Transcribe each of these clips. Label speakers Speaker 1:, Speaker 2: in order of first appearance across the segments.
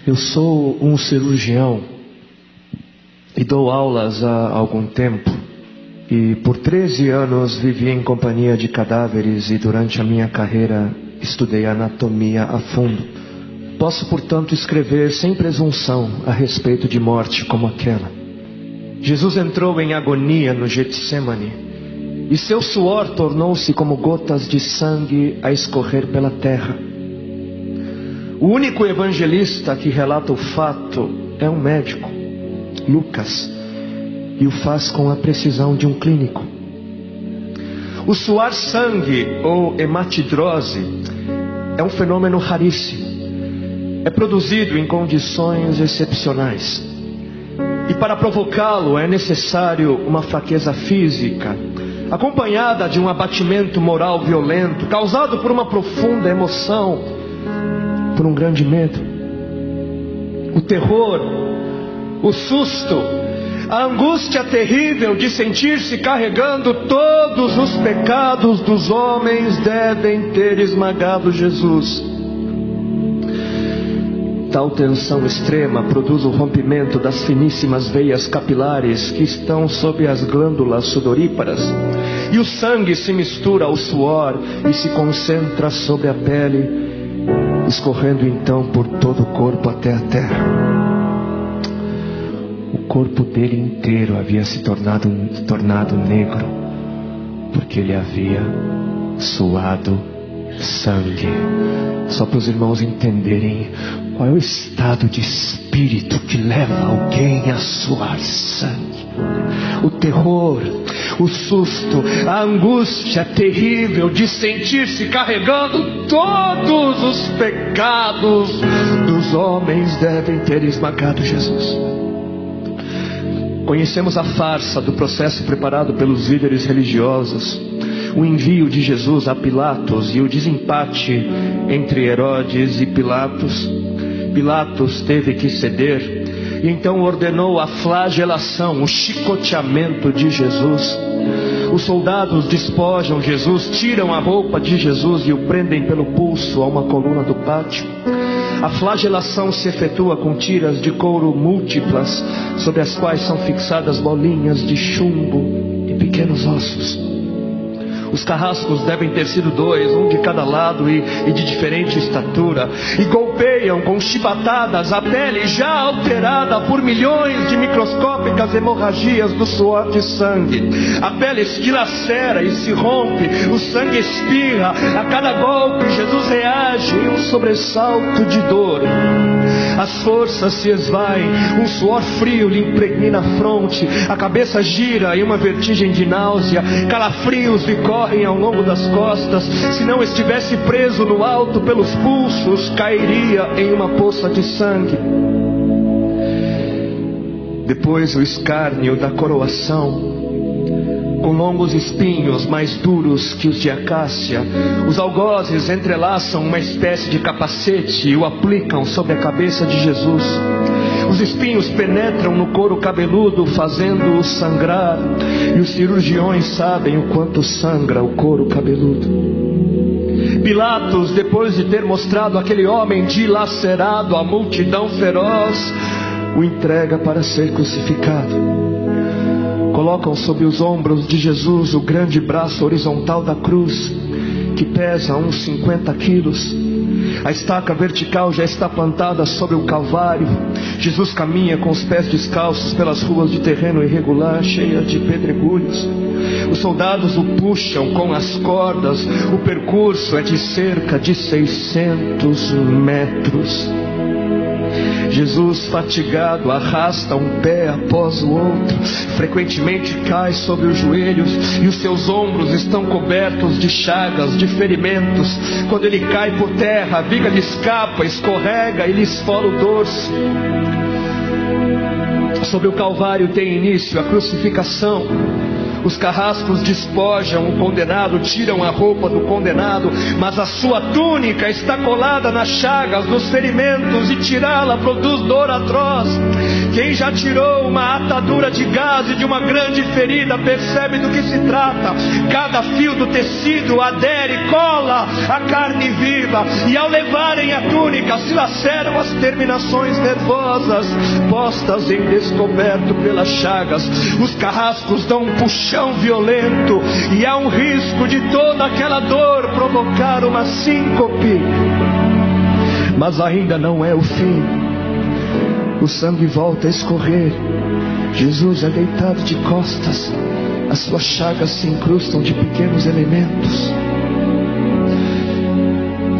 Speaker 1: Eu sou um cirurgião e dou aulas há algum tempo. E por 13 anos vivi em companhia de cadáveres e durante a minha carreira estudei anatomia a fundo. Posso, portanto, escrever sem presunção a respeito de morte como aquela. Jesus entrou em agonia no Getsemane e seu suor tornou-se como gotas de sangue a escorrer pela terra. O único evangelista que relata o fato é um médico, Lucas, e o faz com a precisão de um clínico. O suar sangue, ou hematidrose, é um fenômeno raríssimo. É produzido em condições excepcionais. E para provocá-lo é necessário uma fraqueza física, acompanhada de um abatimento moral violento, causado por uma profunda emoção, por um grande medo. O terror, o susto, a angústia terrível de sentir-se carregando todos os pecados dos homens devem ter esmagado Jesus. Tal tensão extrema produz o rompimento das finíssimas veias capilares que estão sob as glândulas sudoríparas, e o sangue se mistura ao suor e se concentra sobre a pele, escorrendo então por todo o corpo até a terra. O corpo dele inteiro havia se tornado negro, porque ele havia suado sangue. Só para os irmãos entenderem qual é o estado de espírito que leva alguém a suar sangue. O terror, o susto, a angústia terrível de sentir-se carregando todos os pecados dos homens devem ter esmagado Jesus. Conhecemos a farsa do processo preparado pelos líderes religiosos, o envio de Jesus a Pilatos e o desempate entre Herodes e Pilatos. Pilatos teve que ceder e então ordenou a flagelação, o chicoteamento de Jesus. Os soldados despojam Jesus, tiram a roupa de Jesus e o prendem pelo pulso a uma coluna do pátio. A flagelação se efetua com tiras de couro múltiplas, sobre as quais são fixadas bolinhas de chumbo e pequenos ossos. Os carrascos devem ter sido 2, um de cada lado e de diferente estatura, e golpeiam com chibatadas a pele já alterada por milhões de microscópicas hemorragias do suor de sangue. A pele se dilacera e se rompe, o sangue espirra. A cada golpe Jesus reage em um sobressalto de dor. As forças se esvaem, um suor frio lhe impregna a fronte, a cabeça gira em uma vertigem de náusea, calafrios lhe correm ao longo das costas. Se não estivesse preso no alto pelos pulsos, cairia em uma poça de sangue. Depois o escárnio da coroação, com longos espinhos mais duros que os de acácia. Os algozes entrelaçam uma espécie de capacete e o aplicam sobre a cabeça de Jesus. Os espinhos penetram no couro cabeludo, fazendo-o sangrar, e os cirurgiões sabem o quanto sangra o couro cabeludo. Pilatos, depois de ter mostrado aquele homem dilacerado à multidão feroz, o entrega para ser crucificado. Colocam sobre os ombros de Jesus o grande braço horizontal da cruz, que pesa uns 50 quilos. A estaca vertical já está plantada sobre o Calvário. Jesus caminha com os pés descalços pelas ruas de terreno irregular, cheias de pedregulhos. Os soldados o puxam com as cordas. O percurso é de cerca de 600 metros. Jesus, fatigado, arrasta um pé após o outro, frequentemente cai sobre os joelhos e os seus ombros estão cobertos de chagas, de ferimentos. Quando ele cai por terra, a viga lhe escapa, escorrega e lhe esfola o dorso. Sobre o Calvário tem início a crucificação. Os carrascos despojam o condenado, tiram a roupa do condenado, mas a sua túnica está colada nas chagas dos ferimentos, e tirá-la produz dor atroz. Quem já tirou uma atadura de gás de uma grande ferida percebe do que se trata. Cada fio do tecido adere, cola a carne viva, e ao levarem a túnica se laceram as terminações nervosas postas em descoberto pelas chagas. Os carrascos dão um puxão violento, e há um risco de toda aquela dor provocar uma síncope. Mas ainda não é o fim. O sangue volta a escorrer. Jesus é deitado de costas. As suas chagas se incrustam de pequenos elementos.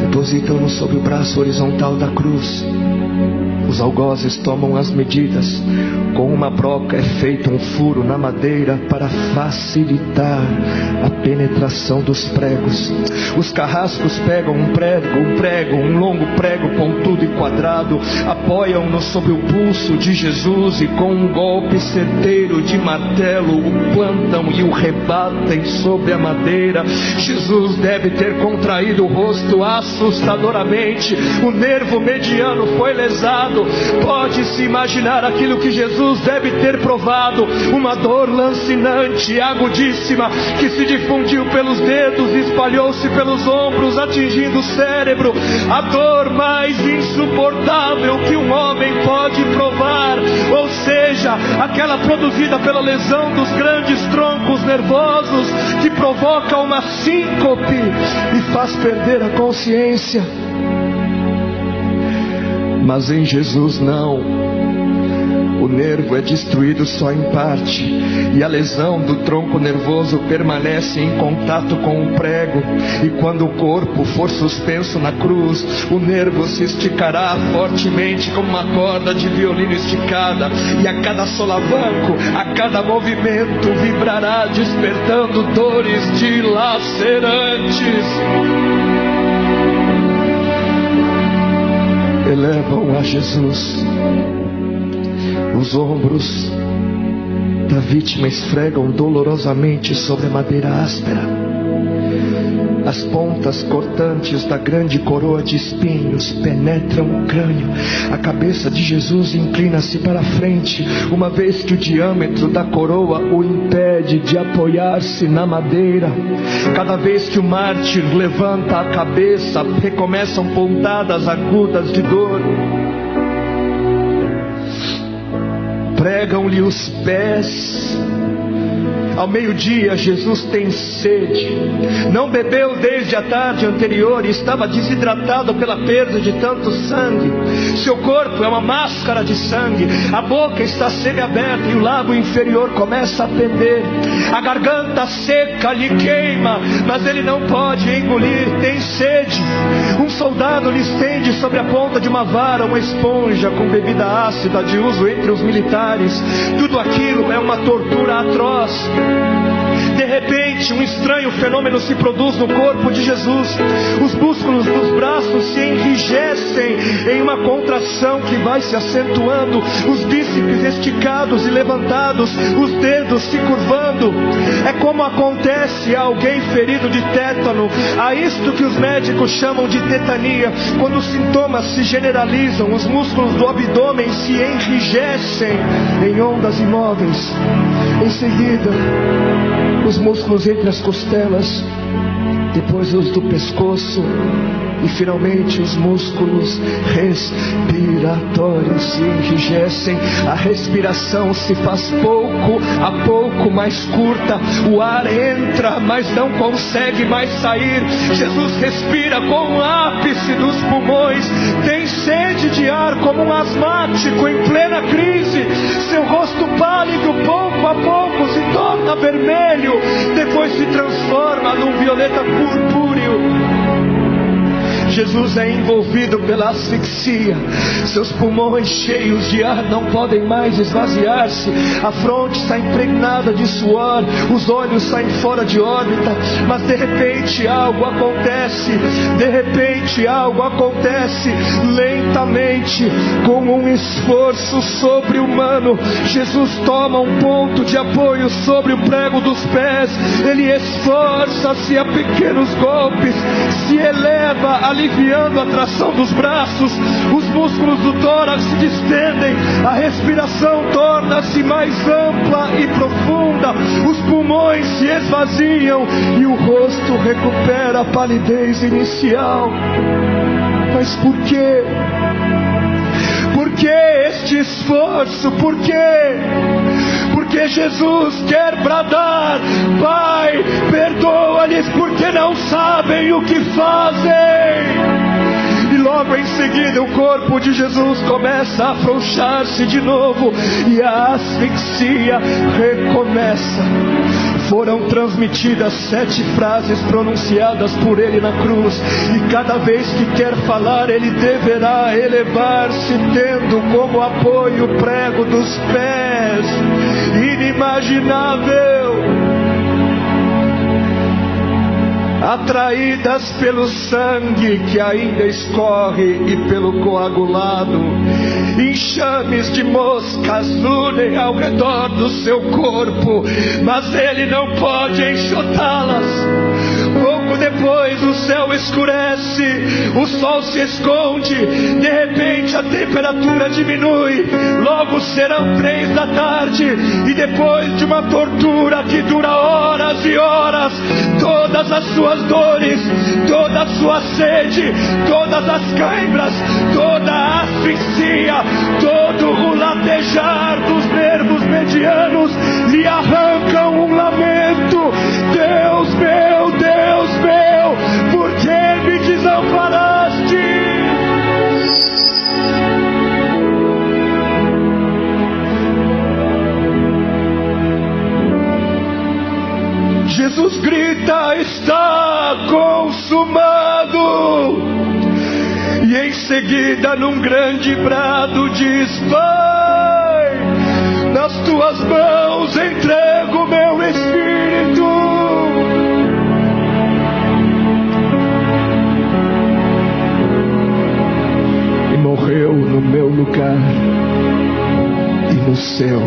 Speaker 1: Depositam-no sobre o braço horizontal da cruz. Os algozes tomam as medidas. Com uma broca é feito um furo na madeira para facilitar a penetração dos pregos. Os carrascos pegam um longo prego pontudo e quadrado, apoiam-no sobre o pulso de Jesus e com um golpe certeiro de martelo o plantam e o rebatem sobre a madeira. Jesus deve ter contraído o rosto assustadoramente. O nervo mediano foi lesado. Pode-se imaginar aquilo que Jesus deve ter provado: uma dor lancinante, agudíssima, que se difundiu pelos dedos e espalhou-se pelos ombros, atingindo o cérebro. A dor mais insuportável que um homem pode provar, ou seja, aquela produzida pela lesão dos grandes troncos nervosos, que provoca uma síncope e faz perder a consciência. Mas em Jesus não. O nervo é destruído só em parte, e a lesão do tronco nervoso permanece em contato com o prego. E quando o corpo for suspenso na cruz, o nervo se esticará fortemente como uma corda de violino esticada, e a cada solavanco, a cada movimento, vibrará despertando dores dilacerantes. Elevam a Jesus. Os ombros da vítima esfregam dolorosamente sobre a madeira áspera. As pontas cortantes da grande coroa de espinhos penetram o crânio. A cabeça de Jesus inclina-se para a frente, uma vez que o diâmetro da coroa o impede de apoiar-se na madeira. Cada vez que o mártir levanta a cabeça, recomeçam pontadas agudas de dor. Pregam-lhe os pés. Ao meio-dia, Jesus tem sede. Não bebeu desde a tarde anterior e estava desidratado pela perda de tanto sangue. Seu corpo é uma máscara de sangue. A boca está semiaberta e o lábio inferior começa a pender. A garganta seca lhe queima, mas ele não pode engolir. Tem sede. Um soldado lhe estende sobre a ponta de uma vara uma esponja com bebida ácida de uso entre os militares. Tudo aquilo é uma tortura atroz. De repente, um estranho fenômeno se produz no corpo de Jesus. Os músculos dos braços se enrijecem em uma contração que vai se acentuando, os bíceps esticados e levantados, os dedos se curvando. É como acontece a alguém ferido de tétano, a isto que os médicos chamam de tetania. Quando os sintomas se generalizam, os músculos do abdômen se enrijecem em ondas imóveis. Em seguida, os músculos entre as costelas, depois os do pescoço e finalmente os músculos respiratórios se enrijecem. A respiração se faz pouco a pouco mais curta. O ar entra, mas não consegue mais sair. Jesus respira com o ápice dos pulmões. Tem sede de ar como um asmático em plena crise. Seu rosto pálido pouco a pouco se torna vermelho, depois se transforma num violeta purpúreo. Jesus é envolvido pela asfixia. Seus pulmões cheios de ar não podem mais esvaziar-se. A fronte está impregnada de suor, os olhos saem fora de órbita. Mas de repente algo acontece. De repente algo acontece. Lentamente, com um esforço sobre-humano, Jesus toma um ponto de apoio sobre o prego dos pés. Ele esforça-se a pequenos golpes, se eleva, aliviando a tração dos braços. Os músculos do tórax se distendem, a respiração torna-se mais ampla e profunda, os pulmões se esvaziam e o rosto recupera a palidez inicial. Mas por quê? Por que este esforço? Por quê? Porque Jesus quer bradar: Pai, perdoa-lhes porque não sabem o que fazem. E logo em seguida o corpo de Jesus começa a afrouxar-se de novo e a asfixia recomeça. Foram transmitidas 7 frases pronunciadas por ele na cruz, e cada vez que quer falar ele deverá elevar-se, tendo como apoio o prego dos pés. Inimaginável! Atraídas pelo sangue que ainda escorre e pelo coagulado, enxames de moscas unem ao redor do seu corpo, mas ele não pode enxotá-las. Pouco depois o céu escurece, o sol se esconde, de repente a temperatura diminui, logo serão 3 da tarde, e depois de uma tortura que dura horas e horas, todas as suas dores, toda a sua sede, todas as cãibras, toda a asfixia, todo o latejar dos nervos medianos lhe arrancam um lamento: Deus meu, por que me desamparaste? Jesus grita: está consumado! E em seguida, num grande brado, diz: Pai, nas tuas mãos entrego meu espírito. E morreu no meu lugar, e no céu